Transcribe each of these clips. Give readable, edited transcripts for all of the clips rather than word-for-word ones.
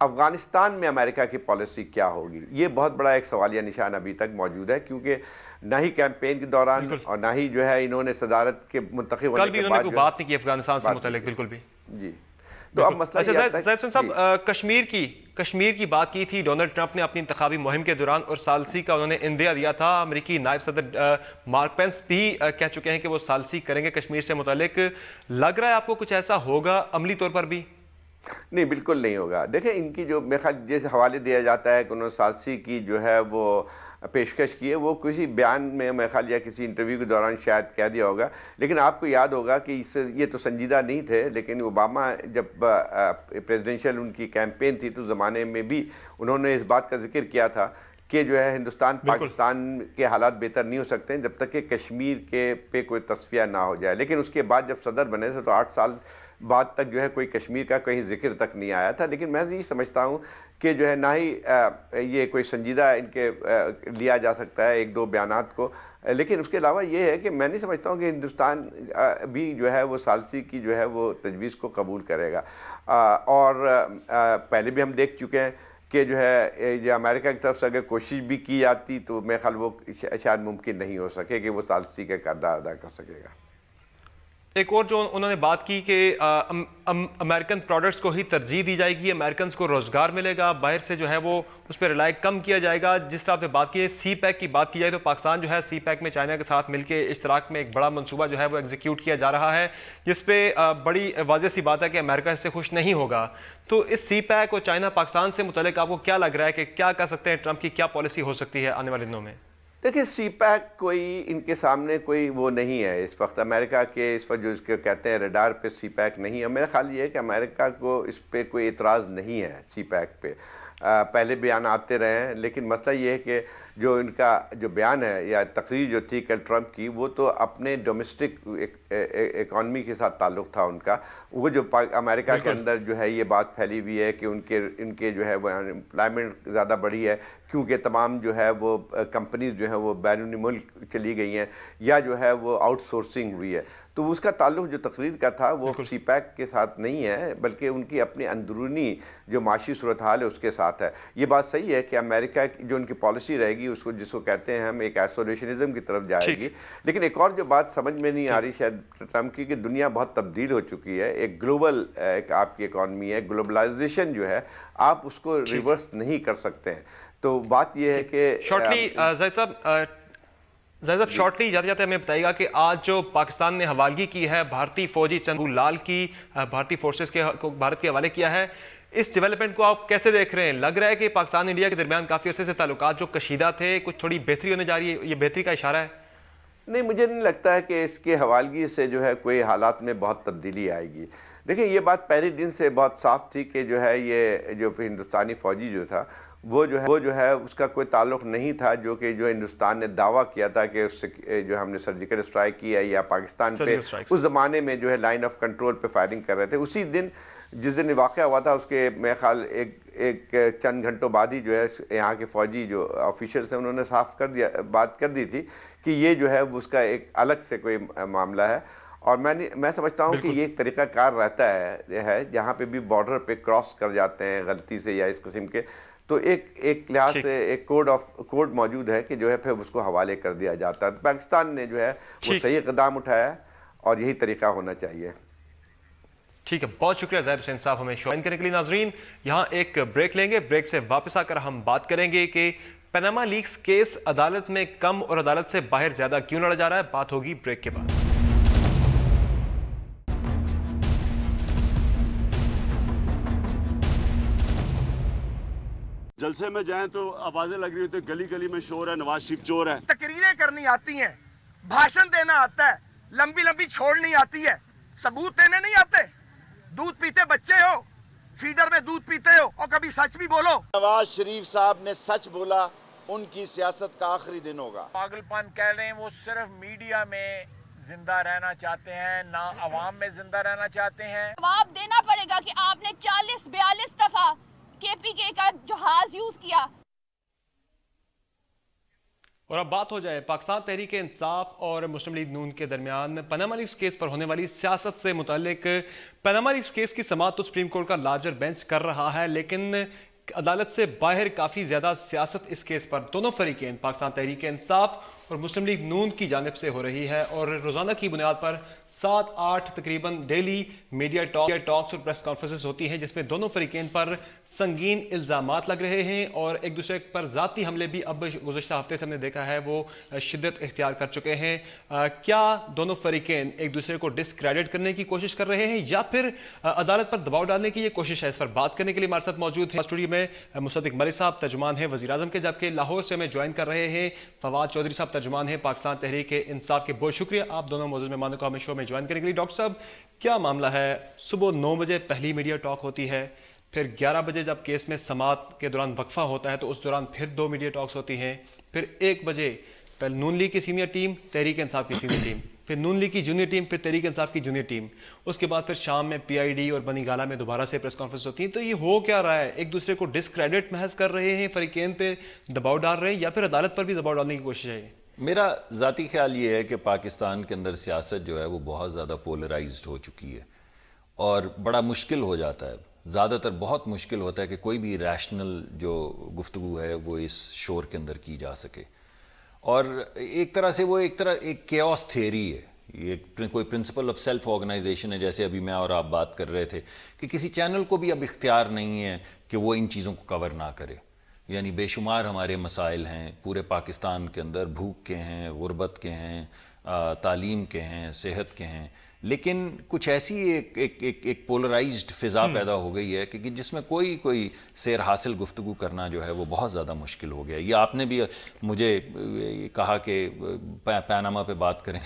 افغانستان میں امریکہ کی پالیسی کیا ہوگی، یہ بہت بڑا ایک سوالیہ نشان ابھی تک موجود ہے، کیونکہ نہ ہی کیمپین کے دوران اور نہ ہی جو ہے انہوں نے صدارت کے منتخب ہونے کے بعد کل بھی انہوں نے کوئی بات نہیں کی افغانستان سے متعلق، بالکل بھی جی۔ تو اب مسئلہ یہ زید حسین صاحب، کشمیر کی بات کی تھی ڈونلڈ ٹرمپ نے اپنی انتخابی مہم کے دوران، اور ثالثی کا انہوں نے اندیا دیا تھا۔ امریکی نائب صدر مارک پینس بھی کہہ چکے ہیں کہ وہ ثالثی کریں گے کشمیر سے متعلق۔ لگ رہا ہے آپ کو کچھ ایسا ہوگا عملی طور پر بھی؟ نہیں، بالکل نہیں ہوگا۔ دیکھیں ان کی جو میرے خیال جس حوالے دیا جاتا ہے کہ انہوں نے ثالثی کی جو ہے وہ پیشکش کی ہے، وہ کسی بیان میں میرے خیال یا کسی انٹرویو کے دوران شاید کہہ دیا ہوگا، لیکن آپ کو یاد ہوگا کہ یہ تو سنجیدہ نہیں تھے، لیکن اوباما جب پریزیڈنشل ان کی کیمپین تھی تو زمانے میں بھی انہوں نے اس بات کا ذکر کیا تھا کہ جو ہے ہندوستان پاکستان کے حالات بہتر نہیں ہو سکتے ہیں جب تک کہ کشمیر کے پہ کوئی تصفیہ نہ ہو جائے، لیکن اس کے بعد جب صدر بنے تھے تو 8 سال بعد تک جو ہے کوئی کشمیر کا کہیں ذکر تک نہیں آیا تھا۔ لیکن میں یہ سمجھتا ہوں کہ جو ہے نہ ہی یہ کوئی سنجیدہ ان کے لیا جا سکتا ہے ایک دو بیانات کو، لیکن اس کے علاوہ یہ ہے کہ میں نہیں سمجھتا ہوں کہ ہندوستان بھی جو ہے وہ ثالثی کی جو ہے وہ تجویز کو قبول کرے گا، اور پہلے بھی ہم دیکھ چکے ہیں کہ جو ہے یہ امریکہ کی طرف سے اگر کوشش بھی کی جاتی تو میرے خیال وہ شاید ممکن نہیں ہو سکے کہ وہ ثالثی کا کردار ادا کر سکے گا۔ ایک اور جو انہوں نے بات کی کہ امریکن پروڈکٹس کو ہی ترجیح دی جائے گی، امریکنز کو روزگار ملے گا، باہر سے جو ہے وہ اس پہ ریلائی کم کیا جائے گا۔ جس طرح آپ نے بات کی ہے سی پیک کی بات کی جائے تو پاکستان جو ہے سی پیک میں چائنا کے ساتھ مل کے اشتراک میں ایک بڑا منصوبہ جو ہے وہ ایگزیکیوٹ کیا جا رہا ہے، جس پہ بڑی واضح سی بات ہے کہ امریکہ اس سے خوش نہیں ہوگا۔ تو اس سی پیک اور چائنا پاکستان سے متعلق آپ کو کیا لگ رہا ہے کہ کیا کر سکتے ہیں، ٹرمپ کی کیا پالیسی ہو سکتی ہے آنے والے دنوں میں؟ دیکھیں سی پیک کوئی ان کے سامنے کوئی وہ نہیں ہے اس وقت، امریکہ کے اس وقت جو اس کے کہتے ہیں ریڈار پہ سی پیک نہیں ہے۔ میرا خیال یہ ہے کہ امریکہ کو اس پہ کوئی اعتراض نہیں ہے سی پیک پہ، پہلے بیان آتے رہے ہیں، لیکن مسئلہ یہ ہے کہ جو ان کا جو بیان ہے یا تقریر جو تھی کل ٹرمپ کی، وہ تو اپنے ڈومیسٹک اکانومی کے ساتھ تعلق تھا ان کا، وہ جو امریکہ کے اندر جو ہے یہ بات پھیلی ہوئی ہے کہ ان کے جو ہے وہ امپلائمنٹ زیادہ بڑھی ہے کیونکہ تمام جو ہے وہ کمپنیز جو ہیں وہ بیرونی ملک چلی گئی ہیں یا جو ہے وہ آؤٹ سورسنگ ہوئی ہے، تو اس کا تعلق جو تقریر کا تھا وہ سی پیک کے ساتھ نہیں ہے بلکہ ان کی اپنی اندرونی جو معاشی صورتحال ہے اس کے ساتھ ہے۔ یہ بات صحیح ہے کہ امریکہ جو ان کی پالیسی رہے گی اس کو جس کو کہتے ہیں ہم ایک آئسولیشنزم کی طرف جائے گی، لیکن ایک اور جو بات سمجھ میں نہیں آ رہی شاید ٹرمپ کی کہ دنیا بہت تبدیل ہو چکی ہے، ایک گلوبل ایک آپ کی اکانومی ہے، گلوبلائزیشن جو ہے آپ اس کو ریورس نہیں کر سکتے ہیں۔ تو بات یہ ہے کہ شارٹلی زید صاحب شارٹلی جاتے جاتے ہمیں بتائیے گا کہ آج جو پاکستان نے حوالگی کی ہے بھارتی فوجی چندو لال کی، بھارتی فورسز کو بھارت کے حوالے کیا ہے، اس ڈیولپمنٹ کو آپ کیسے دیکھ رہے ہیں؟ لگ رہا ہے کہ پاکستان انڈیا کے درمیان کافی عرصے سے تعلقات جو کشیدہ تھے کچھ تھوڑی بہتری ہونے جا رہی ہے، یہ بہتری کا اشارہ ہے؟ نہیں، مجھے نہیں لگتا ہے کہ اس کے حوالگی سے جو ہے کوئی حالات میں بہت تبدیلی آئے گی۔ دیکھیں یہ بات پہلے دن سے بہت صاف تھی کہ جو ہے یہ جو ہندوستانی فوجی جو تھا وہ جو ہے اس کا کوئی تعلق نہیں تھا جو ہندوستان نے دعویٰ کیا تھا کہ اس سے جو ہم نے سرجیکل اسٹرائک کی ہے یا پاکستان پہ اس زمانے میں جو ہے لائن آف کنٹرول پہ فائرنگ کر رہے تھے، اسی دن جس دن واقعہ ہوا تھا اس کے میرے خیال ایک چند گھنٹوں بعد ہی جو ہے یہاں کے فوجی جو آفیشلز ہیں انہوں نے صاف بات کر دی تھی کہ یہ جو ہے اس کا ایک الگ سے کوئی معاملہ ہے، اور میں سمجھتا ہوں کہ یہ ایک طریقہ کار رہتا ہے جہاں پہ بھی بارڈر پہ کراس کر جاتے ہیں غلطی سے یا اس قسم کے، تو ایک لحاظ سے ایک کوڈ موجود ہے کہ جو ہے پھر اس کو حوالے کر دیا جاتا ہے۔ پاکستان نے جو ہے وہ صحیح اقدام اٹھایا ہے اور یہی طریقہ ہونا چاہیے۔ ٹھیک ہے، بہت شکریہ زید حسین صاحب ہمیں جوائن کرنے کے لیے۔ ناظرین یہاں ایک بریک لیں گے، بریک سے واپس آ کر ہم بات کریں گے کہ پاناما لیکس کیس عدالت میں کم اور عدالت سے باہر زیادہ کیوں لڑا جا رہا ہے، بات ہوگی بریک کے بعد۔ جلسے میں جائیں تو آوازیں لگ رہی ہوتی ہیں، گلی گلی میں شور ہے، نواز شریف چور ہے۔ تقریریں کرنی آتی ہیں، بھاشن دینا آتا ہے، لمبی لمبی چھوڑنی آتی ہے، ثبوت دینے نہیں آتے۔ دودھ پیتے بچے ہو، فیڈر میں دودھ پیتے ہو اور کبھی سچ بھی بولو۔ نواز شریف صاحب نے سچ بولا، ان کی سیاست کا آخری دن ہوگا۔ پاگل پن کہہ رہے ہیں، وہ صرف میڈیا میں زندہ رہنا چاہتے ہیں، نہ عوام میں زندہ رہنا چاہتے ہیں۔ جواب دینا پڑے گا کہ آپ نے 40-42 دفعہ کے پی کے کا جہاز یوز کیا۔ اور اب بات ہو جائے پاکستان تحریک انصاف اور مسلم لیگ نون کے درمیان پاناما لیکس کیس پر ہونے والی سیاست سے متعلق. پاناما لیکس کیس کی سماعت تو سپریم کورٹ کا لارجر بینچ کر رہا ہے، لیکن عدالت سے باہر کافی زیادہ سیاست اس کیس پر دونوں فریقین پاکستان تحریک انصاف اور مسلم لیگ نون کی جانب سے ہو رہی ہے، اور روزانہ کی بنیاد پر 7-8 تقریباً ڈیلی میڈیا ٹاکس اور پریس کانفرنسز ہوتی ہیں، جس میں دونوں فریقین پر سنگین الزامات لگ رہے ہیں اور ایک دوسرے پر ذاتی حملے بھی اب گزشتہ ہفتے سے ہم نے دیکھا ہے وہ شدت اختیار کر چکے ہیں. کیا دونوں فریقین ایک دوسرے کو ڈسکریڈٹ کرنے کی کوشش کر رہے ہیں یا پھر عدالت پر دباؤ ڈالنے کی یہ کوشش ہے؟ اس پر بات کرنے کے لیے ہمارے ساتھ موجود ہیں اسٹوڈیو میں مصدق ملک صاحب، ترجمان ہیں وزیر اعظم کے، جبکہ لاہور سے ہمیں جوائن کر رہے ہیں فواد چودھری صاحب، ترجمان ہیں پاکستان تحریک انصاف کے. بہت شکریہ آپ دونوں موجود مہمانوں کو ہمیں شو میں جوائن کرنے کے لیے. ڈاکٹر صاحب، کیا معاملہ ہے؟ صبح 9 بجے پہلی میڈیا ٹاک ہوتی ہے، پھر 11 بجے جب کیس میں سماعت کے دوران وقفہ ہوتا ہے تو اس دوران پھر 2 میڈیا ٹاکس ہوتی ہیں، پھر 1 بجے پہلے نون لیگ کی سینئر ٹیم، تحریک انصاف کی سینئر ٹیم، پھر نون لیگ کی جونیئر ٹیم، پھر تحریک انصاف کی جونیئر ٹیم، اس کے بعد پھر شام میں پی آئی ڈی اور بنی گالہ میں دوبارہ سے پریس کانفرنس ہوتی ہیں. تو یہ ہو کیا رہا ہے؟ ایک دوسرے کو ڈسکریڈٹ محض کر رہے ہیں، فریقین پہ دباؤ ڈال رہے ہیں، یا پھر عدالت پر بھی دباؤ ڈالنے کی کوشش ہے؟ میرا ذاتی خیال یہ ہے کہ پاکستان کے اندر سیاست جو ہے وہ بہت زیادہ پولرائزڈ ہو چکی ہے اور بڑا مشکل ہو جاتا ہے، زیادہ تر بہت مشکل ہوتا ہے کہ کوئی بھی ریشنل جو گفتگو ہے وہ اس شور کے اندر کی جا سکے. اور ایک طرح سے وہ ایک کیوس تھیوری ہے، یہ کوئی پرنسپل آف سیلف آرگنائزیشن ہے. جیسے ابھی میں اور آپ بات کر رہے تھے کہ کسی چینل کو بھی اب اختیار نہیں ہے کہ وہ ان چیزوں کو کور نہ کرے. یعنی بے شمار ہمارے مسائل ہیں پورے پاکستان کے اندر، بھوک کے ہیں، غربت کے ہیں، تعلیم کے ہیں، صحت کے ہیں، لیکن کچھ ایسی ایک پولرائزڈ فضا پیدا ہو گئی ہے کہ جس میں کوئی سیر حاصل گفتگو کرنا جو ہے وہ بہت زیادہ مشکل ہو گیا. یہ آپ نے بھی مجھے کہا کہ پاناما پہ بات کریں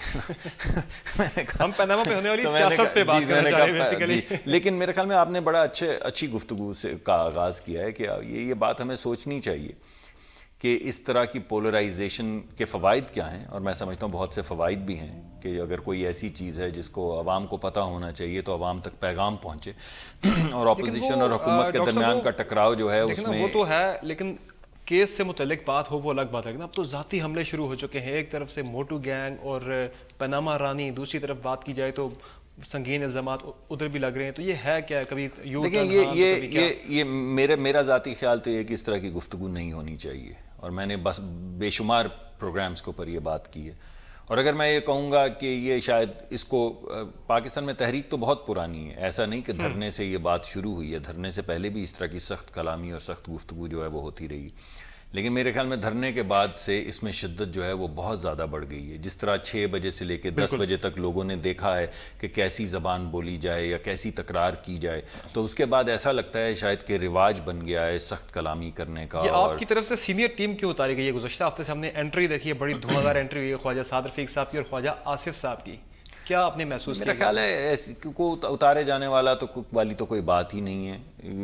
ہم پاناما پہ ہونے والی سیاست پہ بات کرنا چاہ رہے ہیں، لیکن میرے خیال میں آپ نے بڑا اچھی گفتگو سے کا آغاز کیا ہے کہ یہ بات ہمیں سوچنی چاہیے کہ اس طرح کی پولرائزیشن کے فوائد کیا ہیں. اور میں سمجھتا ہوں بہت سے فوائد بھی ہیں کہ اگر کوئی ایسی چیز ہے جس کو عوام کو پتہ ہونا چاہیے تو عوام تک پیغام پہنچے. اور اپوزیشن اور حکومت کے درمیان کا ٹکراؤ جو ہے اس میں وہ تو ہے، لیکن کیس سے متعلق بات ہو وہ الگ بات ہے. اب تو ذاتی حملے شروع ہو چکے ہیں، ایک طرف سے موٹو گینگ اور پاناما رانی، دوسری طرف بات کی جائے تو سنگین الزامات ادھر بھی لگ رہے ہیں. تو یہ ہے کیا؟ کبھی یہ میرا ذاتی خیال تو یہ کہ اس طرح کی گفتگو نہیں ہونی چاہیے، اور میں نے بس بے شمار پروگرامز کے اوپر یہ بات کی ہے. اور اگر میں یہ کہوں گا کہ یہ شاید اس کو پاکستان میں تحریک تو بہت پرانی ہے، ایسا نہیں کہ دھرنے سے یہ بات شروع ہوئی ہے، دھرنے سے پہلے بھی اس طرح کی سخت کلامی اور سخت گفتگو جو ہے وہ ہوتی رہی. لیکن میرے خیال میں دھرنے کے بعد سے اس میں شدت جو ہے وہ بہت زیادہ بڑھ گئی ہے. جس طرح 6 بجے سے لے کے 10 بجے تک لوگوں نے دیکھا ہے کہ کیسی زبان بولی جائے یا کیسی تکرار کی جائے، تو اس کے بعد ایسا لگتا ہے شاید کہ رواج بن گیا ہے سخت کلامی کرنے کا. یہ آپ کی طرف سے سینئر ٹیم کیوں اتاری گئی ہے؟ گزشتہ ہفتے سے ہم نے انٹری دیکھی ہے، بڑی دھواں انٹری ہوئی ہے خواجہ سعد رفیق صاحب کی اور خواجہ آصف صاحب کی. کیا آپ نے محسوس کیا؟ میرا خیال ہے کو اتارے جانے والی تو کوئی بات ہی نہیں ہے.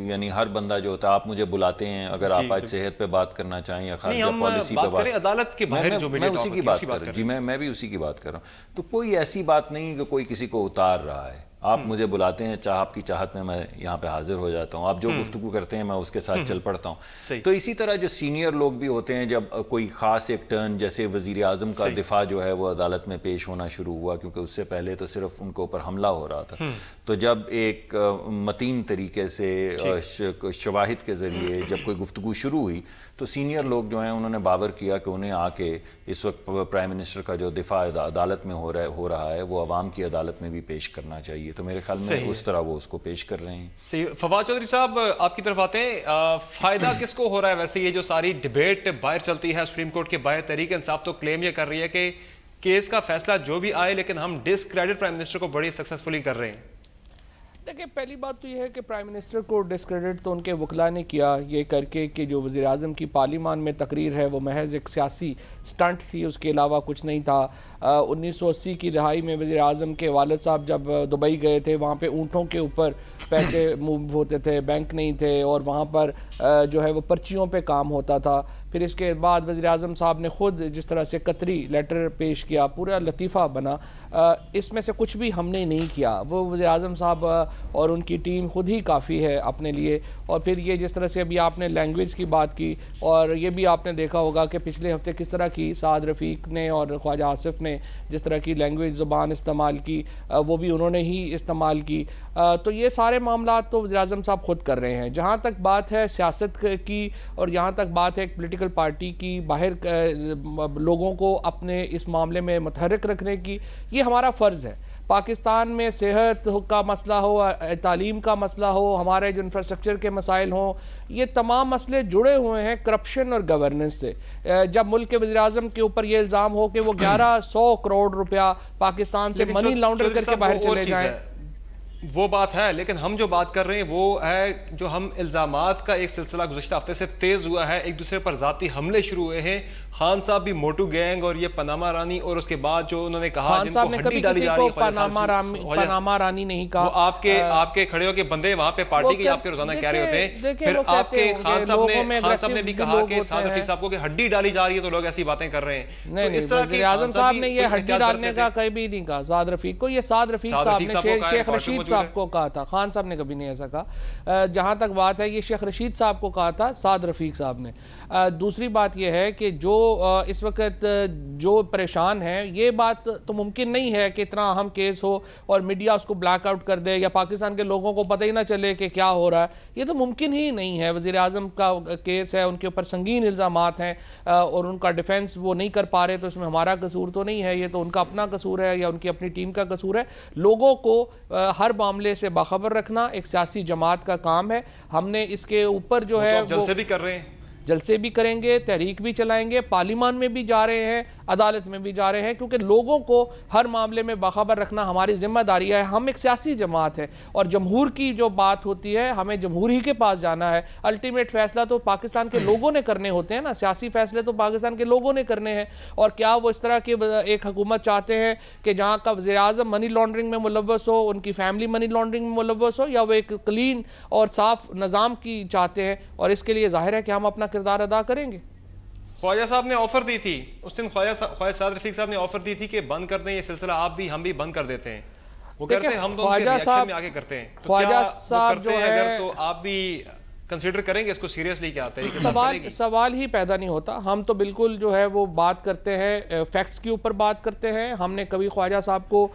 یعنی ہر بندہ جو ہوتا ہے، آپ مجھے بلاتے ہیں اگر آپ آج صحت پہ بات کرنا چاہیں یا خارجہ پالیسی پہ بات کریں، عدالت کے باہر جو میں اسی کی بات کر رہا ہوں. جی میں بھی اسی کی بات کر رہا ہوں. تو کوئی ایسی بات نہیں کہ کوئی کسی کو اتار رہا ہے. آپ مجھے بلاتے ہیں، آپ کی چاہت میں یہاں پہ حاضر ہو جاتا ہوں. آپ جو گفتگو کرتے ہیں میں اس کے ساتھ چل پڑتا ہوں. تو اسی طرح جو سینئر لوگ بھی ہوتے ہیں، جب کوئی خاص ایک ٹرن جیسے وزیر اعظم کا دفاع جو ہے وہ عدالت میں پیش ہونا شروع ہوا، کیونکہ اس سے پہلے تو صرف ان کے اوپر حملہ ہو رہا تھا، تو جب ایک متین طریقے سے شواہد کے ذریعے جب کوئی گفتگو شروع ہوئی تو سینئر لوگ جو ہیں انہوں نے باور کیا کہ انہیں آ کے اس وقت پرائم منسٹر کا جو دفاع عدالت میں ہو رہا ہے وہ عوام کی عدالت میں بھی پیش کرنا چاہیے. تو میرے خیال میں اس طرح وہ اس کو پیش کر رہے ہیں. صحیح. فواد چودھری صاحب آپ کی طرف آتے ہیں، فائدہ کس کو ہو رہا ہے ویسے یہ جو ساری ڈیبیٹ باہر چلتی ہے سپریم کورٹ کے باہر؟ تحریک انصاف تو کلیم یہ کر رہی ہے کہ کیس کا فیصلہ جو بھی آئے لیکن ہم ڈسکریڈٹ پرائم منسٹر کو بڑی سکسیسفلی کر رہے ہیں. دیکھیں، پہلی بات تو یہ ہے کہ پرائم منسٹر کو ڈسکریڈٹ تو ان کے وکلاء نے کیا یہ کر کے کہ جو وزیر اعظم کی پارلیمان میں تقریر ہے وہ محض ایک سیاسی سٹنٹ تھی، اس کے علاوہ کچھ نہیں تھا. 1980 کی دہائی میں وزیر اعظم کے والد صاحب جب دبئی گئے تھے، وہاں پہ اونٹوں کے اوپر پیسے موو ہوتے تھے، بینک نہیں تھے، اور وہاں پر جو ہے وہ پرچیوں پہ کام ہوتا تھا. پھر اس کے بعد وزیر اعظم صاحب نے خود جس طرح سے قطری لیٹر پیش کیا، پورا لطیفہ بنا، اس میں سے کچھ بھی ہم نے نہیں کیا. وہ وزیر اعظم صاحب اور ان کی ٹیم خود ہی کافی ہے اپنے لیے. اور پھر یہ جس طرح سے ابھی آپ نے لینگویج کی بات کی، اور یہ بھی آپ نے دیکھا ہوگا کہ پچھلے ہفتے کس طرح کی سعد رفیق نے اور خواجہ آصف نے جس طرح کی لینگویج زبان استعمال کی، وہ بھی انہوں نے ہی استعمال کی. تو یہ سارے معاملات تو وزیر اعظم صاحب خود کر رہے ہیں. جہاں تک بات ہے سیاست کی اور جہاں تک بات ہے ایک پولیٹیکل پارٹی کی باہر لوگوں کو اپنے اس معاملے میں متحرک رکھنے کی، یہ ہمارا فرض ہے. پاکستان میں صحت کا مسئلہ ہو، تعلیم کا مسئلہ ہو، ہمارے جو انفراسٹرکچر کے مسائل ہوں، یہ تمام مسئلے جڑے ہوئے ہیں کرپشن اور گورننس سے. جب ملک کے وزیر اعظم کے اوپر یہ الزام ہو کہ وہ 1100 کروڑ روپیہ پاکستان سے منی لانڈر کر کے باہر چلے جائیں، وہ بات ہے. لیکن ہم جو بات کر رہے ہیں وہ ہے جو ہم الزامات کا ایک سلسلہ گزشتہ ہفتے سے تیز ہوا ہے، ایک دوسرے پر ذاتی حملے شروع ہوئے ہیں. خان صاحب بھی موٹو گینگ اور یہ پاناما رانی، اور اس کے بعد جو انہوں نے کہا خان صاحب نے کبھی کسی کو پاناما رانی نہیں کہا. وہ آپ کے کھڑے ہو کے بندے وہاں پہ پارٹی کے آپ کے روزانہ کہہ رہے ہوتے ہیں. پھر آپ کے خان صاحب نے بھی کہا کہ سعد رفیق صاحب کو کہ ہڈی ڈالی جا رہی ہے تو لوگ ایسی باتیں کر رہے ہیں. نہیں، وزیر اعظم صاحب نے یہ ہڈی ڈالنے کا کبھی نہیں کہا سعد رفیق کو. یہ سعد رفیق صاحب نے شیخ رشید صاحب کو کہا تھا، خان صاحب نے کبھی نہیں ایسا کہا. جہاں تک بات ہے یہ شیخ رشید صاحب کو کہا تھا سعد رفیق صاحب نے. دوسری بات یہ ہے کہ جو اس وقت جو پریشان ہیں، یہ بات تو ممکن نہیں ہے کہ اتنا اہم کیس ہو اور میڈیا اس کو بلیک آؤٹ کر دے یا پاکستان کے لوگوں کو پتہ ہی نہ چلے کہ کیا ہو رہا ہے. یہ تو ممکن ہی نہیں ہے. وزیر اعظم کا کیس ہے، ان کے اوپر سنگین الزامات ہیں اور ان کا ڈیفنس وہ نہیں کر پا رہے، تو اس میں ہمارا قصور تو نہیں ہے. یہ تو ان کا اپنا قصور ہے یا ان کی اپنی ٹیم کا قصور ہے. لوگوں کو ہر معاملے سے باخبر رکھنا ایک سیاسی جماعت کا کام ہے. ہم نے اس کے اوپر جو ہے جلسے بھی کر رہے ہیں، جلسے بھی کریں گے، تحریک بھی چلائیں گے، پارلیمان میں بھی جا رہے ہیں، عدالت میں بھی جا رہے ہیں، کیونکہ لوگوں کو ہر معاملے میں باخبر رکھنا ہماری ذمہ داری ہے. ہم ایک سیاسی جماعت ہے اور جمہور کی جو بات ہوتی ہے ہمیں جمہور ہی کے پاس جانا ہے. الٹیمیٹ فیصلہ تو پاکستان کے لوگوں نے کرنے ہوتے ہیں نا، سیاسی فیصلے تو پاکستان کے لوگوں نے کرنے ہیں. اور کیا وہ اس طرح کی ایک حکومت چاہتے ہیں کہ جہاں کا وزیر اعظم منی لانڈرنگ میں ملوث ہو، ان کی فیملی منی لانڈرنگ میں ملوث ہو، یا وہ ایک کلین اور صاف نظام کی چاہتے ہیں؟ اور اس کے لیے ظاہر ہے کہ ہم اپنا کردار ادا کریں گے. خواجہ صاحب نے آفر دی تھی اس دن، خواجہ سعد رفیق صاحب نے آفر دی تھی کہ بند کر دیں یہ سلسلہ، آپ بھی ہم بھی بند کر دیتے ہیں. وہ کرتے ہیں، ہم دونوں کے ریاکشن میں آگے کرتے ہیں. تو کیا وہ کرتے ہیں اگر تو آپ بھی کنسیڈر کریں گے اس کو سیریسلی؟ کیا سوال ہی پیدا نہیں ہوتا. ہم تو بالکل جو ہے وہ بات کرتے ہیں، فیکٹس کے اوپر بات کرتے ہیں. ہم نے کبھی خواجہ صاحب کو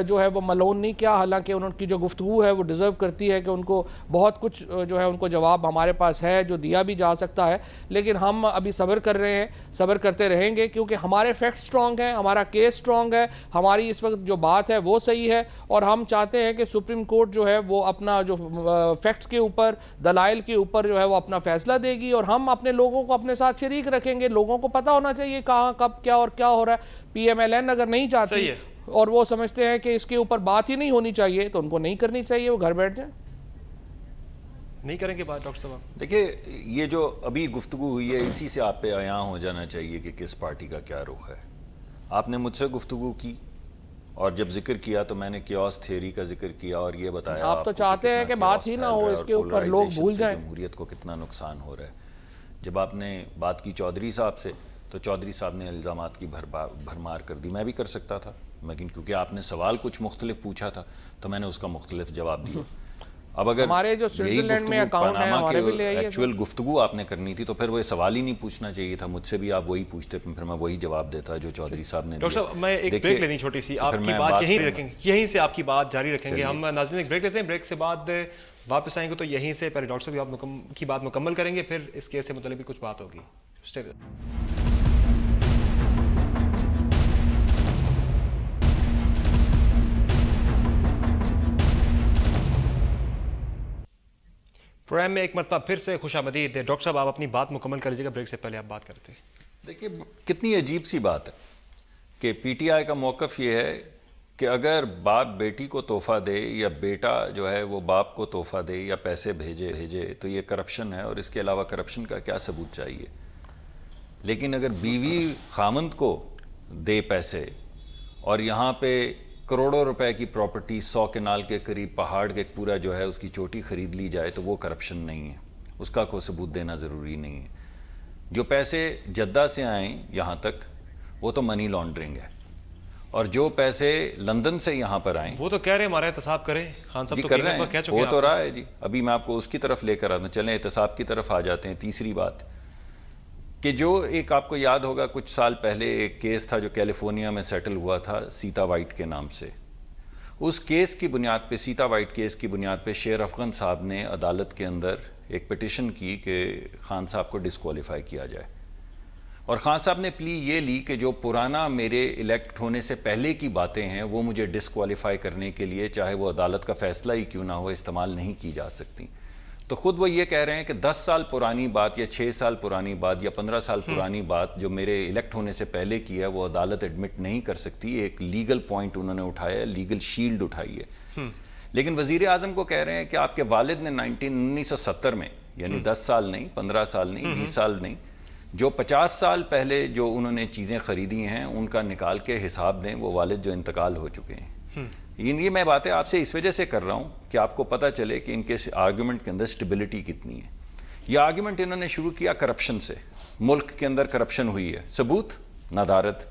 جو ہے وہ ملون نہیں کیا، حالانکہ ان کی جو گفتگو ہے وہ ڈیزرو کرتی ہے کہ ان کو بہت کچھ جو ہے ان کو جواب ہمارے پاس ہے جو دیا بھی جا سکتا ہے. لیکن ہم ابھی صبر کر رہے ہیں، صبر کرتے رہیں گے، کیونکہ ہمارے فیکٹس سٹرونگ ہیں، ہمارا کیس سٹرونگ ہے، ہماری اس وقت جو بات ہے وہ صحیح ہے. اور ہم چاہتے ہیں کہ سپریم کورٹ جو ہے وہ اپنا جو فیکٹس کے اوپر، دلائل کے اوپر جو ہے وہ اپنا فیصلہ دے گی، اور ہم اپنے لوگوں کو اپنے ساتھ شریک رکھیں گے. لوگوں کو پتہ ہونا چاہیے کہاں کب کیا اور کیا ہو رہا ہے. پی ایم ایل این اگر نہیں چاہتی اور وہ سمجھتے ہیں کہ اس کے اوپر بات ہی نہیں ہونی چاہیے تو ان کو نہیں کرنی چاہیے، وہ گھر بیٹھ جائیں. نہیں کریں گے بات ڈاکٹر صاحب؟ دیکھیں، یہ جو ابھی گفتگو ہوئی ہے اسی سے آپ پہ عیاں ہو جانا چاہیے کہ کس پارٹی کا کیا رخ ہے. آپ نے مجھ سے گفتگو کی اور جب ذکر کیا تو میں نے کیوس تھیوری کا ذکر کیا اور یہ بتایا آپ تو چاہتے ہیں کہ بات ہی نہ ہو اس کے اوپر، لوگ بھول جائیں جمہوریت کو کتنا نقصان ہو رہا ہے. جب آپ نے بات کی چودھری صاحب سے تو چودھری صاحب نے الزامات کی بھرمار کر دی. میں بھی کر سکتا تھا، لیکن کیونکہ آپ نے سوال کچھ مختلف پوچھا تھا تو میں نے اس کا مختلف جواب دیا. اب اگر ہمارے جو سوئٹزرلینڈ میں اکاؤنٹ ہے ہمارے بھی لے آئیے، ایکچوئل گفتگو آپ نے کرنی تھی تو پھر وہ سوال ہی نہیں پوچھنا چاہیے تھا مجھ سے بھی. آپ وہی پوچھتے پھر میں وہی جواب دیتا جو چودھری صاحب نے. ڈاکٹر صاحب میں ایک بریک لینی چھوٹی سی، آپ کی بات یہیں رکھیں گے، یہیں سے آپ کی بات جاری رکھیں گے. ہم ناظرین ایک بریک لیتے ہیں، بریک سے بعد واپس آئیں گے تو یہیں سے پہلے ڈاکٹر صاحب کی بات مکمل کریں گے، پھر اس کیس سے متعلق بھی کچھ بات ہوگی. پروگرام میں ایک مرتبہ پھر سے خوش آمدید. ڈاکٹر صاحب آپ اپنی بات مکمل کر لیجیے گا، بریک سے پہلے آپ بات کرتے ہیں. دیکھیے کتنی عجیب سی بات ہے کہ پی ٹی آئی کا موقف یہ ہے کہ اگر باپ بیٹی کو تحفہ دے یا بیٹا جو ہے وہ باپ کو تحفہ دے یا پیسے بھیجے تو یہ کرپشن ہے، اور اس کے علاوہ کرپشن کا کیا ثبوت چاہیے. لیکن اگر بیوی خامند کو دے پیسے اور یہاں پہ کروڑوں روپے کی پراپرٹی 100 کنال کے قریب پہاڑ کے پورا جو ہے اس کی چوٹی خرید لی جائے تو وہ کرپشن نہیں ہے، اس کا کوئی ثبوت دینا ضروری نہیں ہے. جو پیسے جدہ سے آئیں یہاں تک وہ تو منی لانڈرنگ ہے، اور جو پیسے لندن سے یہاں پر آئیں وہ تو کہہ رہے ہیں ہمارا احتساب کریں. خان صاحب جی تو کر رہے ہیں، ہو تو رہا ہے جی. ابھی میں آپ کو اس کی طرف لے کر آتا ہوں. چلیں احتساب کی طرف آ جاتے ہیں. تیسری بات کہ جو ایک آپ کو یاد ہوگا کچھ سال پہلے ایک کیس تھا جو کیلیفورنیا میں سیٹل ہوا تھا سیتا وائٹ کے نام سے. اس کیس کی بنیاد پہ، سیتا وائٹ کیس کی بنیاد پہ شیر افغان صاحب نے عدالت کے اندر ایک پٹیشن کی کہ خان صاحب کو ڈسکوالیفائی کیا جائے، اور خان صاحب نے پلی یہ لی کہ جو پرانا میرے الیکٹ ہونے سے پہلے کی باتیں ہیں وہ مجھے ڈسکوالیفائی کرنے کے لیے چاہے وہ عدالت کا فیصلہ ہی کیوں نہ ہو استعمال نہیں کی جا سکتی. تو خود وہ یہ کہہ رہے ہیں کہ 10 سال پرانی بات یا 6 سال پرانی بات یا 15 سال پرانی بات جو میرے الیکٹ ہونے سے پہلے کی ہے وہ عدالت ایڈمٹ نہیں کر سکتی. ایک لیگل پوائنٹ انہوں نے اٹھایا ہے، لیگل شیلڈ اٹھائی ہے. لیکن وزیر اعظم کو کہہ رہے ہیں کہ آپ کے والد نے 1970 میں، یعنی 10 سال نہیں، 15 سال نہیں، 20 سال نہیں، جو 50 سال پہلے جو انہوں نے چیزیں خریدی ہیں ان کا نکال کے حساب دیں. وہ والد جو انتقال ہو چکے ہیں. یہ میں باتیں آپ سے اس وجہ سے کر رہا ہوں کہ آپ کو پتہ چلے کہ ان کے آرگومنٹ کے اندر سٹیبلٹی کتنی ہے. یہ آرگومنٹ انہوں نے شروع کیا کرپشن سے، ملک کے اندر کرپشن ہوئی ہے، ثبوت ندارت.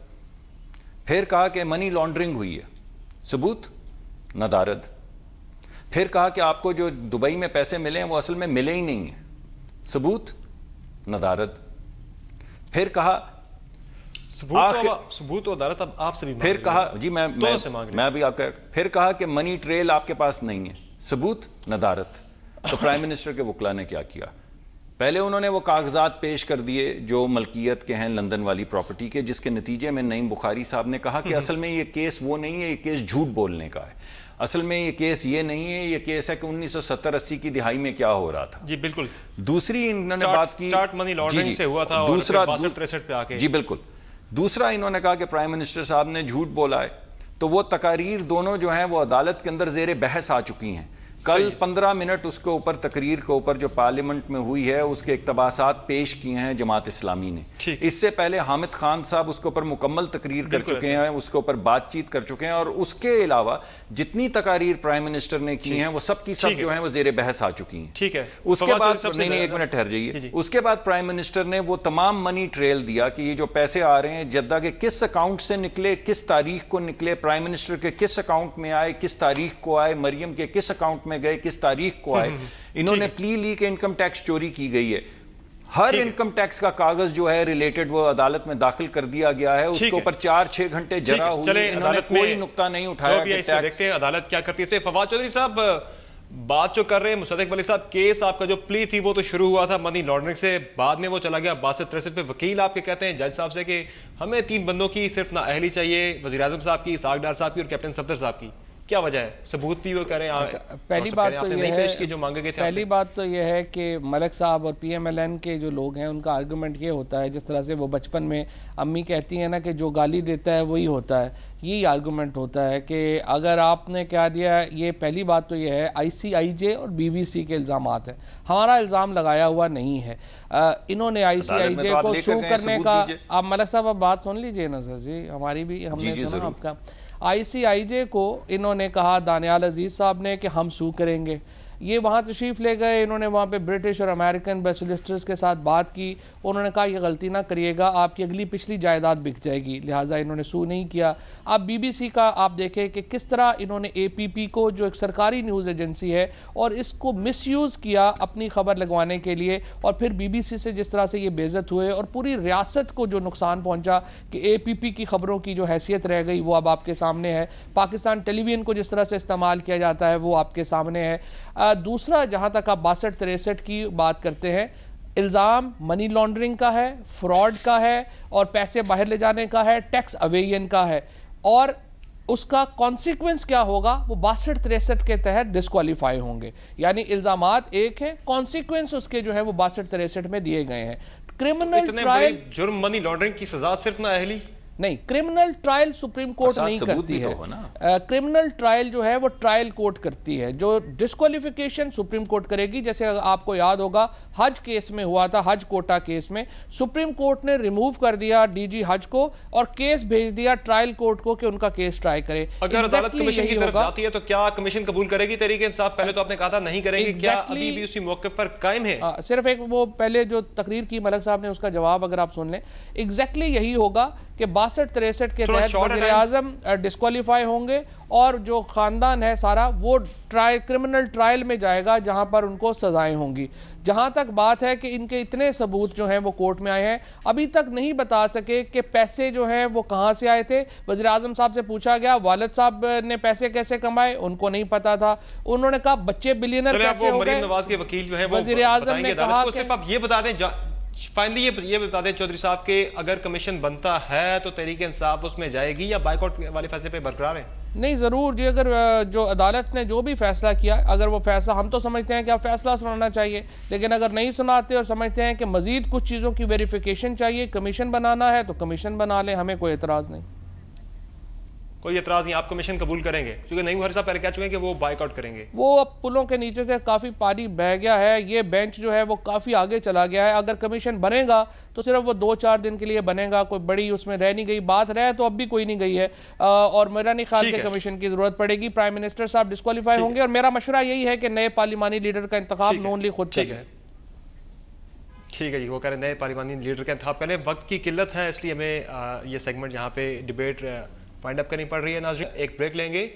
پھر کہا کہ منی لانڈرنگ ہوئی ہے، ثبوت ندارت. پھر کہا کہ آپ کو جو دبئی میں پیسے ملے ہیں وہ اصل میں ملے ہی نہیں ہیں، ثبوت ندارت. پھر کہا ثبوت و عدالت اب آپ سے بھی پھر کہا جی میں بھی آپ کا پھر کہا کہ منی ٹریل آپ کے پاس نہیں ہے، ثبوت ندارت. تو پرائم منسٹر کے وکلا نے کیا کیا؟ پہلے انہوں نے وہ کاغذات پیش کر دیے جو ملکیت کے ہیں لندن والی پراپرٹی کے، جس کے نتیجے میں نعیم بخاری صاحب نے کہا کہ اصل میں یہ کیس وہ نہیں ہے، یہ کیس جھوٹ بولنے کا ہے. اصل میں یہ کیس یہ نہیں ہے، یہ کیس ہے کہ 1970-80 کی دہائی میں کیا ہو رہا تھا. جی بالکل. دوسری انہوں نے بات کی سٹارٹ منی لانڈرنگ سے ہوا تھا اور 62-63 پہ آ کے. جی بالکل. دوسرا انہوں نے کہا کہ پرائم منسٹر صاحب نے جھوٹ بولا ہے. تو وہ تقاریر دونوں جو ہیں وہ عدالت کے اندر زیر بحث آ چکی ہیں. کل 15 منٹ اس کے اوپر تقریر کے اوپر جو پارلیمنٹ میں ہوئی ہے اس کے اقتباسات پیش کیے ہیں جماعت اسلامی نے. اس سے پہلے حامد خان صاحب اس کے اوپر مکمل تقریر کر چکے ہیں، اس کے اوپر بات چیت کر چکے ہیں، اور اس کے علاوہ جتنی تقاریر پرائم منسٹر نے کی ہیں وہ سب کی سب جو ہیں وہ زیر بحث آ چکی ہیں. ٹھیک ہے. اس کے بعد نہیں ایک منٹ ٹھہر جائیے. اس کے بعد پرائم منسٹر نے وہ تمام منی ٹریل دیا کہ یہ جو پیسے آ رہے ہیں جدہ کے کس اکاؤنٹ سے نکلے، کس تاریخ کو نکلے، پرائم منسٹر کے کس اکاؤنٹ میں آئے، کس تاریخ کو آئے، مریم کے کس اکاؤنٹ میں گئے، کس تاریخ کو آئے. انہوں نے پلی لی کہ انکم ٹیکس چوری کی گئی ہے. ہر انکم ٹیکس کا کاغذ جو ہے ریلیٹڈ وہ عدالت میں داخل کر دیا گیا ہے. اس کے اوپر 4-6 گھنٹے جرا ہوئی، انہوں نے کوئی نقطہ نہیں اٹھایا. دیکھتے ہیں عدالت کیا کرتی ہے اس پہ. فواد چودھری صاحب بات جو کر رہے ہیں مصدق ولی صاحب، کیس آپ کا جو پلی تھی وہ تو شروع ہوا تھا منی لانڈرنگ سے، بعد میں وہ چلا گیا 62-63 پہ. وکیل آپ کے کہتے ہیں جج صاحب سے کہ ہمیں 3 بندوں کی صرف نااہلی چاہیے، وزیر اعظم صاحب کی، اسحاق ڈار صاحب کی اور کیپٹن صفدر صاحب کی. کیا وجہ ہے؟ ثبوت بھی وہ کریں. پہلی بات تو یہ ہے کہ ملک صاحب اور پی ایم ایل این کے جو لوگ ہیں ان کا آرگومنٹ یہ ہوتا ہے، جس طرح سے وہ بچپن میں امی کہتی ہیں نا کہ جو گالی دیتا ہے وہی ہوتا ہے، یہی آرگومنٹ ہوتا ہے کہ اگر آپ نے کیا دیا ہے. یہ پہلی بات تو یہ ہے ICIJ اور BBC کے الزامات ہیں، ہمارا الزام لگایا ہوا نہیں ہے. انہوں نے ICIJ کو سو کرنے کا، آپ ملک صاحب اب بات سن لیجئے نا سر جی، ہماری بھی ہم نے سنا آپ کا. ICIJ کو انہوں نے کہا دانیال عزیز صاحب نے کہ ہم سو کریں گے. یہ وہاں تشریف لے گئے، انہوں نے وہاں پہ برٹش اور امریکن سولیسٹرز کے ساتھ بات کی. انہوں نے کہا یہ غلطی نہ کریے گا، آپ کی اگلی پچھلی جائیداد بک جائے گی، لہٰذا انہوں نے سو نہیں کیا. اب BBC کا آپ دیکھیں کہ کس طرح انہوں نے APP کو جو ایک سرکاری نیوز ایجنسی ہے اور اس کو مس یوز کیا اپنی خبر لگوانے کے لیے، اور پھر BBC سے جس طرح سے یہ بے عزت ہوئے اور پوری ریاست کو جو نقصان پہنچا کہ APP کی خبروں کی جو حیثیت رہ گئی وہ اب آپ کے سامنے ہے. پاکستان ٹیلی ویژن کو جس طرح سے استعمال کیا جاتا ہے وہ آپ کے سامنے ہے. دوسرا جہاں تک آپ 62-63 کی بات کرتے ہیں، الزام منی لانڈرنگ کا ہے، فراڈ کا ہے اور پیسے باہر لے جانے کا ہے، ٹیکس اویژن کا ہے، اور اس کا کانسیکوینس کیا ہوگا وہ 62-63 کے تحت ڈسکوالیفائی ہوں گے. یعنی الزامات ایک ہیں، کانسیکوینس اس کے جو ہے وہ 62-63 میں دیے گئے ہیں. کرمنل ٹرائل جرم منی لانڈرنگ کی سزا صرف نااہلی نہیں، کرمنل ٹرائل سپریم کورٹ نہیں کرتی ہے. کرمنل ٹرائل جو ہے وہ ٹرائل کورٹ کرتی ہے. جو ڈسکوالیفیکیشن سپریم کورٹ کرے گی. جیسے آپ کو یاد ہوگا حج کیس میں ہوا تھا, حج کوٹا کیس میں سپریم کورٹ نے ریموو کر دیا ڈی جی حج کو اور کیس بھیج دیا ٹرائل کورٹ کو کہ ان کا کیس ٹرائی کرے. اگر عدالت کمیشن کی طرف جاتی ہے تو کیا کمیشن قبول کرے گی تحریک انصاف؟ پہلے تو آپ نے کہا تھا نہیں کرے گی, کیا ابھی بھی اسی موقف پر قائم ہے؟ صرف ایک وہ پہلے جو تقریر کی ملک صاحب نے اس کا جواب اگر آپ سن لیں, ایگزیکٹلی یہی ہوگا کہ 62-63 کے تحت وزیر اعظم ڈسکوالیفائی ہوں گے اور جو خاندان ہے سارا وہ کرمنل ٹرائل میں جائے گا جہاں پر ان کو سزائیں ہوں گی. جہاں تک بات ہے کہ ان کے اتنے ثبوت جو ہیں وہ کورٹ میں آئے ہیں, ابھی تک نہیں بتا سکے کہ پیسے جو ہیں وہ کہاں سے آئے تھے. وزیر اعظم صاحب سے پوچھا گیا والد صاحب نے پیسے کیسے کمائے, ان کو نہیں پتا تھا. انہوں نے کہا بچے بلینر کیسے ہو گئے. مریم نواز کے وکیل جو ہیں وہ وزیر اعظم نے کہا کہ صرف آپ یہ بتا دیں فائنلی یہ بتا دیں چودھری صاحب کہ اگر کمیشن بنتا ہے تو تحریک انصاف اس میں جائے گی یا بائیکاٹ والے فیصلے پہ برقرار ہیں؟ نہیں, ضرور جی. اگر جو عدالت نے جو بھی فیصلہ کیا, اگر وہ فیصلہ, ہم تو سمجھتے ہیں کہ اب فیصلہ سنانا چاہیے, لیکن اگر نہیں سناتے اور سمجھتے ہیں کہ مزید کچھ چیزوں کی ویریفیکیشن چاہیے, کمیشن بنانا ہے تو کمیشن بنا لیں, ہمیں کوئی اعتراض نہیں. کوئی اعتراض نہیں, آپ کمیشن قبول کریں گے؟ کیونکہ نعیم گوہر صاحب پہلے کہہ چکے ہیں کہ وہ بائیک آؤٹ کریں گے. وہ اب پلوں کے نیچے سے کافی پانی بہہ گیا ہے, یہ بینچ جو ہے وہ کافی آگے چلا گیا ہے. اگر کمیشن بنے گا تو صرف وہ 2-4 دن کے لیے بنے گا, کوئی بڑی اس میں رہ نہیں گئی بات. رہے تو اب بھی کوئی نہیں گئی ہے, اور میرا نہیں خیال کہ کمیشن کی ضرورت پڑے گی. پرائم منسٹر صاحب ڈسکوالیفائی ہوں گے, اور میرا مشورہ یہی ہے کہ نئے پارلیمانی لیڈر کا انتخاب نون لیگ خود کرے. ٹھیک ہے جی, وہ کہہ رہے ہیں نئے پارلیمانی لیڈر کا انتخاب کریں. وقت کی قلت ہے اس لیے ہمیں یہ سیگمنٹ یہاں پہ ڈیبیٹ فائنڈ اپ کرنی پڑ رہی ہے. ناظرین, ایک بریک لیں گے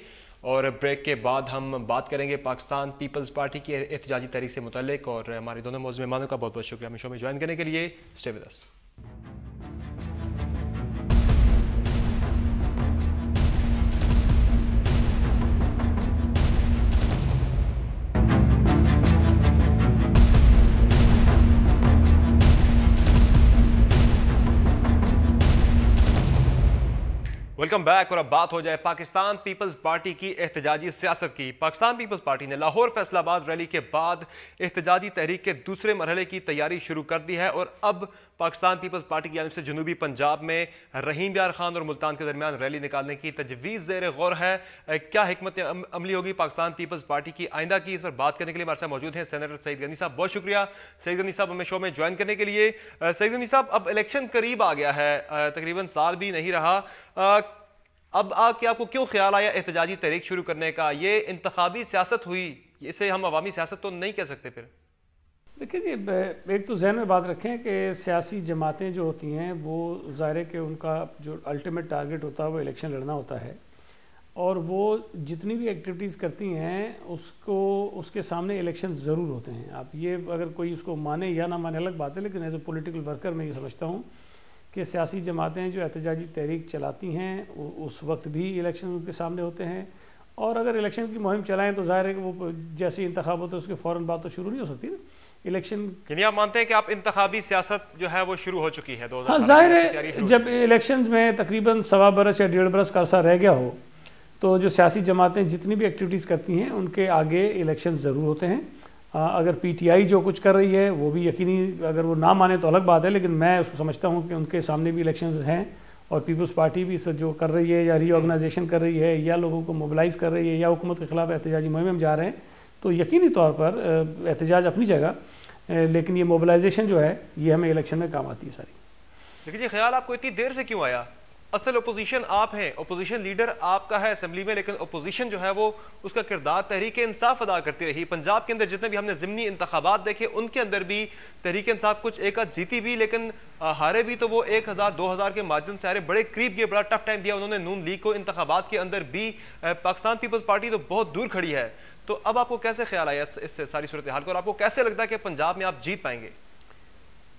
اور بریک کے بعد ہم بات کریں گے پاکستان پیپلز پارٹی کی احتجاجی تحریک سے متعلق. اور ہمارے دونوں موضوع مہمانوں کا بہت بہت شکریہ ہمیں شو میں جوائن کرنے کے لیے. Stay with us. Welcome back. اور اب بات ہو جائے پاکستان پیپلز پارٹی کی احتجاجی سیاست کی. پاکستان پیپلز پارٹی نے لاہور فیصل آباد ریلی کے بعد احتجاجی تحریک کے دوسرے مرحلے کی تیاری شروع کر دی ہے, اور اب پاکستان پیپلز پارٹی کی جانب سے جنوبی پنجاب میں رحیم یار خان اور ملتان کے درمیان ریلی نکالنے کی تجویز زیر غور ہے. کیا حکمت عملی ہوگی پاکستان پیپلز پارٹی کی آئندہ کی, اس پر بات کرنے کے لیے ہمارے ساتھ موجود ہیں سینیٹر سعید غنی صاحب. بہت شکریہ سعید غنی صاحب ہمیں شو میں جوائن کرنے کے لیے. سعید غنی صاحب, اب الیکشن قریب آ گیا ہے, تقریباً سال بھی نہیں رہا. اب آپ کو کیوں خیال آیا احتجاجی تحریک شروع کرنے کا؟ یہ انتخابی سیاست ہوئی, اسے ہم عوامی سیاست تو نہیں کہہ سکتے پھر. دیکھیں جی, ایک تو ذہن میں بات رکھیں کہ سیاسی جماعتیں جو ہوتی ہیں وہ ظاہر ہے کہ ان کا جو الٹیمیٹ ٹارگٹ ہوتا ہے وہ الیکشن لڑنا ہوتا ہے, اور وہ جتنی بھی ایکٹیویٹیز کرتی ہیں اس کے سامنے الیکشن ضرور ہوتے ہیں. آپ یہ اگر کوئی اس کو مانے یا نہ مانے الگ بات ہے, لیکن ایز اے پولیٹیکل ورکر میں یہ سمجھتا ہوں کہ سیاسی جماعتیں جو احتجاجی تحریک چلاتی ہیں اس وقت بھی الیکشن ان کے سامنے ہوتے ہیں, اور اگر الیکشن کی مہم چلائیں تو ظاہر ہے کہ وہ جیسے انتخاب ہوتے ہیں اس کے فوراً بات تو شروع نہیں ہو سکتی نا الیکشن. یعنی آپ مانتے ہیں کہ آپ انتخابی سیاست جو ہے وہ شروع ہو چکی ہے؟ ہاں, ظاہر ہے جب الیکشنز میں تقریباً 1.25 برس یا 1.5 برس کا عرصہ رہ گیا ہو تو جو سیاسی جماعتیں جتنی بھی ایکٹیویٹیز کرتی ہیں ان کے آگے الیکشن ضرور ہوتے ہیں. اگر پی ٹی آئی جو کچھ کر رہی ہے وہ بھی یقینی, اگر وہ نہ مانے تو الگ بات ہے, لیکن میں اس کو سمجھتا ہوں کہ ان کے سامنے بھی الیکشنز ہیں, اور پیپلز پارٹی بھی اس جو کر رہی ہے یا ری آرگنائزیشن کر رہی ہے یا لوگوں کو موبلائز کر رہی ہے یا حکومت کے خلاف احتجاجی مہم میں جا رہے ہیں, تو یقینی طور پر احتجاج اپنی جگہ, لیکن یہ موبلائزیشن جو ہے یہ ہمیں الیکشن میں کام آتی ہے ساری. لیکن یہ خیال آپ کو اتنی دیر سے کیوں آیا؟ اصل اپوزیشن آپ ہیں, اپوزیشن لیڈر آپ کا ہے اسمبلی میں, لیکن اپوزیشن جو ہے وہ اس کا کردار تحریک انصاف ادا کرتی رہی. پنجاب کے اندر جتنے بھی ہم نے ضمنی انتخابات دیکھے ان کے اندر بھی تحریک انصاف کچھ ایک آدھ جیتی بھی, لیکن ہارے بھی تو وہ 1000-2000 کے مارجن سے ہارے. بڑے قریب گئے, بڑا ٹف ٹائم دیا انہوں نے نون لیگ کو. انتخابات کے اندر بھی پاکستان پیپلز پارٹی تو بہت دور کھڑی ہے. تو اب آپ کو کیسے خیال آیا اس ساری صورتحال کو, اور آپ کو کیسے لگتا ہے کہ پنجاب میں آپ جیت پائیں گے؟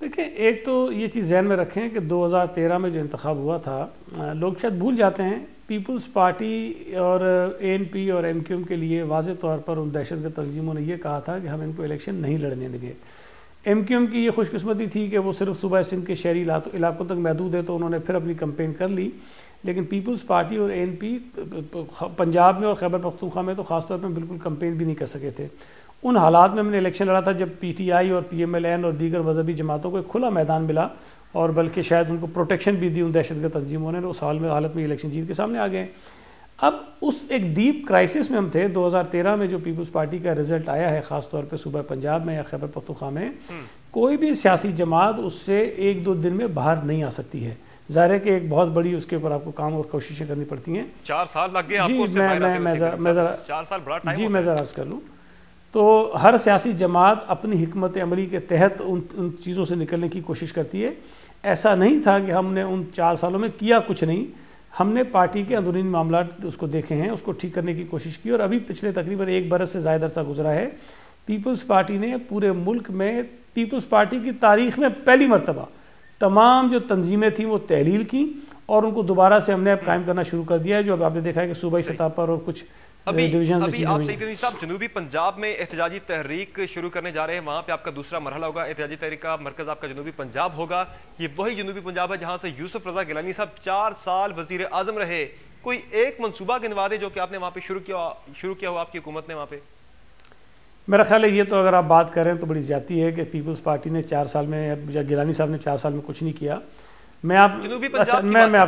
دیکھیں, ایک تو یہ چیز ذہن میں رکھیں کہ 2013 میں جو انتخاب ہوا تھا, لوگ شاید بھول جاتے ہیں, پیپلز پارٹی اور اے این پی اور ایم کیو ایم کے لیے واضح طور پر ان دہشت گرد تنظیموں نے یہ کہا تھا کہ ہم ان کو الیکشن نہیں لڑنے دیں گے. ایم کیو ایم کی یہ خوش قسمتی تھی کہ وہ صرف صوبہ سندھ کے شہری علاقوں تک محدود ہے, تو انہوں نے پھر اپنی کمپین کر لی. لیکن پیپلز پارٹی اور اے این پی پنجاب میں اور خیبر پختونخوا میں تو خاص طور پہ بالکل کمپین بھی نہیں کر سکے تھے. ان حالات میں ہم نے الیکشن لڑا تھا جب پی ٹی آئی اور پی ایم ایل این اور دیگر مذہبی جماعتوں کو ایک کھلا میدان ملا, اور بلکہ شاید ان کو پروٹیکشن بھی دی ان دہشت گرد تنظیموں نے، اس حالت میں الیکشن جیت کے سامنے آ گئے. اب اس ایک ڈیپ کرائسس میں ہم تھے 2013 میں جو پیپلز پارٹی کا رزلٹ آیا ہے، خاص طور پہ صوبہ پنجاب میں یا خیبر پختونخوا میں، کوئی بھی سیاسی جماعت اس سے 1-2 دن میں باہر نہیں آ سکتی ہے. ظاہر ہے کہ ایک بہت بڑی اس کے اوپر آپ کو کام اور کوششیں کرنی پڑتی ہیں. 4 سال لگ گئے آپ کو. جی میں ذرا عرض کر لوں تو ہر سیاسی جماعت اپنی حکمت عملی کے تحت ان چیزوں سے نکلنے کی کوشش کرتی ہے. ایسا نہیں تھا کہ ہم نے ان 4 سالوں میں کیا کچھ نہیں. ہم نے پارٹی کے اندرونی معاملات اس کو دیکھے ہیں، اس کو ٹھیک کرنے کی کوشش کی، اور ابھی پچھلے تقریباً 1 برس سے زائد عرصہ گزرا ہے. پیپلز پارٹی نے پورے ملک میں، پیپلز پارٹی کی تاریخ میں پہلی مرتبہ تمام جو تنظیمیں تھیں وہ تحلیل کی اور ان کو دوبارہ سے ہم نے اب قائم کرنا شروع کر دیا ہے. جو اب آپ نے دیکھا ہے کہ صوبائی سطح پر اور کچھ ڈویژن میں چیزیں ہوئی ہیں. صاحب جنوبی پنجاب میں احتجاجی تحریک شروع کرنے جا رہے ہیں، وہاں پہ آپ کا دوسرا مرحلہ ہوگا. احتجاجی تحریک کا مرکز آپ کا جنوبی پنجاب ہوگا. یہ وہی جنوبی پنجاب ہے جہاں سے یوسف رضا گیلانی صاحب 4 سال وزیر اعظم رہے. کوئی ایک منصوبہ گنوا دے جو کہ آپ نے وہاں پہ شروع کیا ہو آپ کی حکومت نے وہاں پہ؟ میرا خیال ہے یہ تو اگر آپ بات کریں تو بڑی زیادتی ہے کہ پیپلز پارٹی نے 4 سال میں یا گیلانی صاحب نے 4 سال میں کچھ نہیں کیا. میں آپ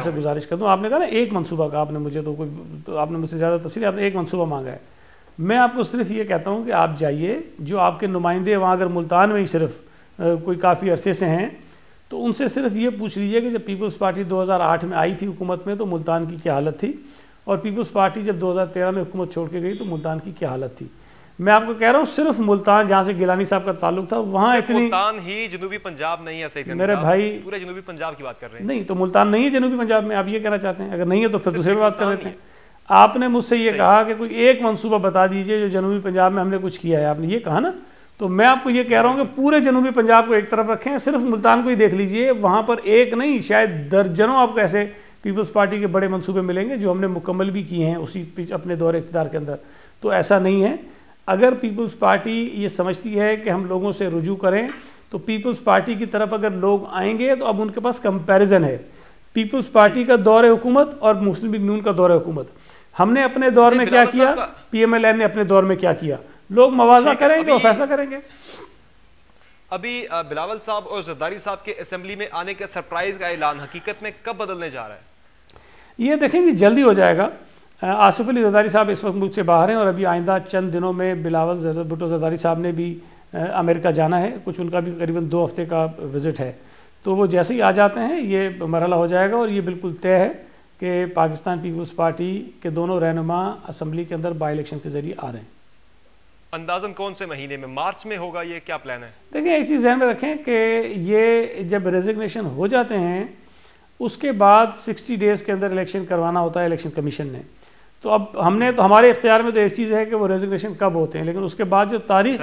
سے گزارش کر دوں، آپ نے کہا نا ایک منصوبہ کا، آپ نے مجھے تو آپ نے مجھ سے زیادہ تفصیل، آپ نے ایک منصوبہ مانگا ہے. میں آپ کو صرف یہ کہتا ہوں کہ آپ جائیے، جو آپ کے نمائندے وہاں اگر ملتان میں ہی صرف کوئی کافی عرصے سے ہیں تو ان سے صرف یہ پوچھ لیجئے کہ جب پیپلز پارٹی 2008 میں آئی تھی حکومت میں تو ملتان کی کیا حالت تھی، اور پیپلز پارٹی جب 2013 میں حکومت چھوڑ کے گئی تو ملتان کی کیا حالت تھی. میں آپ کو کہہ رہا ہوں صرف ملتان جہاں سے گیلانی صاحب کا تعلق تھا وہاں اتنی، ملتان ہی جنوبی پنجاب نہیں ہے سید میرے بھائی، پورے جنوبی پنجاب کی بات کر رہے ہیں. نہیں تو ملتان نہیں ہے جنوبی پنجاب میں، آپ یہ کہنا چاہتے ہیں؟ اگر نہیں ہے تو پھر دوسرے بات کر لیتے ہیں. آپ نے مجھ سے یہ کہا کہ کوئی ایک منصوبہ بتا دیجئے جو جنوبی پنجاب میں ہم نے کچھ کیا ہے، آپ نے یہ کہا نا. تو میں آپ کو یہ کہہ رہا ہوں کہ پورے جنوبی پنجاب کو ایک طرف رکھیں، صرف ملتان کو ہی دیکھ لیجئے. وہاں پر ایک نہیں شاید درجنوں آپ کو ایسے پیپلز پارٹی کے بڑے منصوبے ملیں گے جو ہم نے مکمل بھی کیے ہیں اسی اپنے دور اقتدار کے اندر. تو ایسا نہیں ہے. اگر پیپلز پارٹی یہ سمجھتی ہے کہ ہم لوگوں سے رجوع کریں تو پیپلز پارٹی کی طرف اگر لوگ آئیں گے تو اب ان کے پاس کمپیریزن ہے. پیپلز پارٹی کا دور حکومت اور مسلم لیگ نون کا دور حکومت، ہم نے اپنے دور میں کیا کیا، پی ایم ایل این نے اپنے دور میں کیا کیا. لوگ موازنہ کریں گے اور فیصلہ کریں گے. ابھی بلاول صاحب اور زرداری صاحب کے اسمبلی میں آنے کے سرپرائز کا اعلان حقیقت میں کب بدلنے جا رہا ہے؟ یہ دیکھیں گے جلدی ہو جائے گا. آصف علی زرداری صاحب اس وقت ملک سے باہر ہیں اور ابھی آئندہ چند دنوں میں بلاول بھٹو زرداری صاحب نے بھی امریکہ جانا ہے. کچھ ان کا بھی قریباً 2 ہفتے کا وزٹ ہے. تو وہ جیسے ہی آ جاتے ہیں یہ مرحلہ ہو جائے گا اور یہ بالکل طے ہے کہ پاکستان پیپلز پارٹی کے دونوں رہنما اسمبلی کے اندر بائی الیکشن کے ذریعے آ رہے ہیں. اندازاً کون سے مہینے میں؟ مارچ میں ہوگا یہ؟ کیا پلان ہے؟ دیکھیں ایک چیز ذہن میں رکھیں کہ یہ جب ریزگنیشن ہو جاتے ہیں اس کے بعد 60 ڈیز کے اندر الیکشن کروانا ہوتا ہے الیکشن کمیشن نے. تو اب ہم نے تو ہمارے اختیار میں تو ایک چیز ہے کہ وہ ریزگنیشن کب ہوتے ہیں، لیکن اس کے بعد جو تاریخ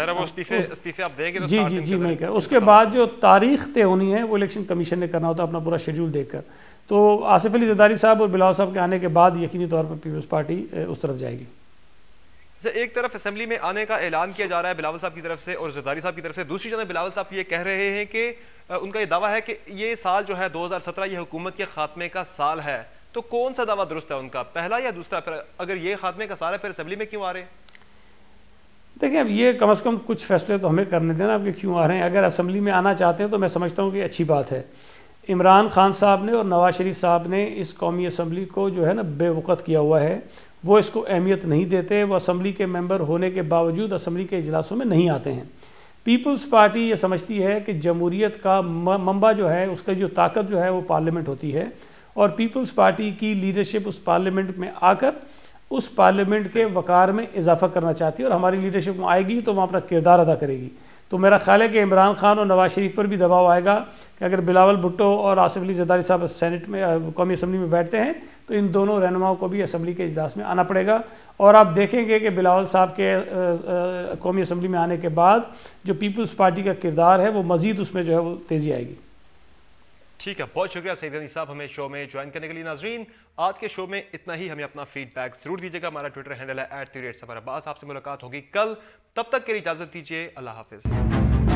جی میں کہہ اس کے بعد جو تاریخ طے ہونی ہے وہ الیکشن کمیشن نے کرنا ہوتا ہے اپنا پورا شیڈول دیکھ کر. تو آصف علی زرداری صاحب اور بلاول صاحب کے آنے کے بعد یقینی طور پر پیپلز پارٹی اس طرف جائے گی. ایک طرف اسمبلی میں آنے کا اعلان کیا جا رہا ہے بلاول صاحب کی طرف سے اور زرداری صاحب کی طرف سے، دوسری جانب بلاول صاحب یہ کہہ رہے ہیں کہ ان کا یہ دعویٰ ہے کہ یہ سال جو ہے 2017 یہ حکومت کے خاتمے کا سال ہے. تو کون سا دعویٰ درست ہے ان کا، پہلا یا دوسرا؟ پھر اگر یہ خاتمے کا سال ہے پھر اسمبلی میں کیوں آ رہے ہیں؟ دیکھیں اب یہ کم از کم کچھ فیصلے تو ہمیں کرنے دینا اب کہ کیوں آ رہے ہیں. اگر اسمبلی میں آنا چاہتے ہیں تو میں سمجھتا ہوں کہ اچھی بات ہے. عمران خان صاحب نے اور نواز شریف صاحب نے اس قومی اسمبلی کو جو ہے نا بے وقت کیا ہوا ہے. وہ اس کو اہمیت نہیں دیتے، وہ اسمبلی کے ممبر ہونے کے باوجود اسمبلی کے اجلاسوں میں نہیں آتے ہیں. پیپلز پارٹی یہ سمجھتی ہے کہ جمہوریت کا منبع جو ہے، اس کا جو طاقت جو ہے وہ پارلیمنٹ ہوتی ہے، اور پیپلز پارٹی کی لیڈرشپ اس پارلیمنٹ میں آ کر اس پارلیمنٹ کے وقار میں اضافہ کرنا چاہتی ہے، اور ہماری لیڈرشپ میں آئے گی تو وہ اپنا کردار ادا کرے گی. تو میرا خیال ہے کہ عمران خان اور نواز شریف پر بھی دباؤ آئے گا کہ اگر بلاول بھٹو اور آصف علی زرداری صاحب سینٹ میں قومی اسمبلی میں بیٹھتے ہیں تو ان دونوں رہنماؤں کو بھی اسمبلی کے اجلاس میں آنا پڑے گا. اور آپ دیکھیں گے کہ بلاول صاحب کے قومی اسمبلی میں آنے کے بعد جو پیپلز پارٹی کا کردار ہے وہ مزید اس میں جو ہے وہ تیزی آئے گی. ٹھیک ہے، بہت شکریہ سعید غنی صاحب ہمیں شو میں جوائن کرنے کے لیے. ناظرین آج کے شو میں اتنا ہی. ہمیں اپنا فیڈ بیک ضرور دیجیے گا. ہمارا ٹویٹر ہینڈل ہے @SafarAbbas. آپ سے ملاقات ہوگی کل. تب تک کے لیے اجازت دیجیے. اللہ حافظ.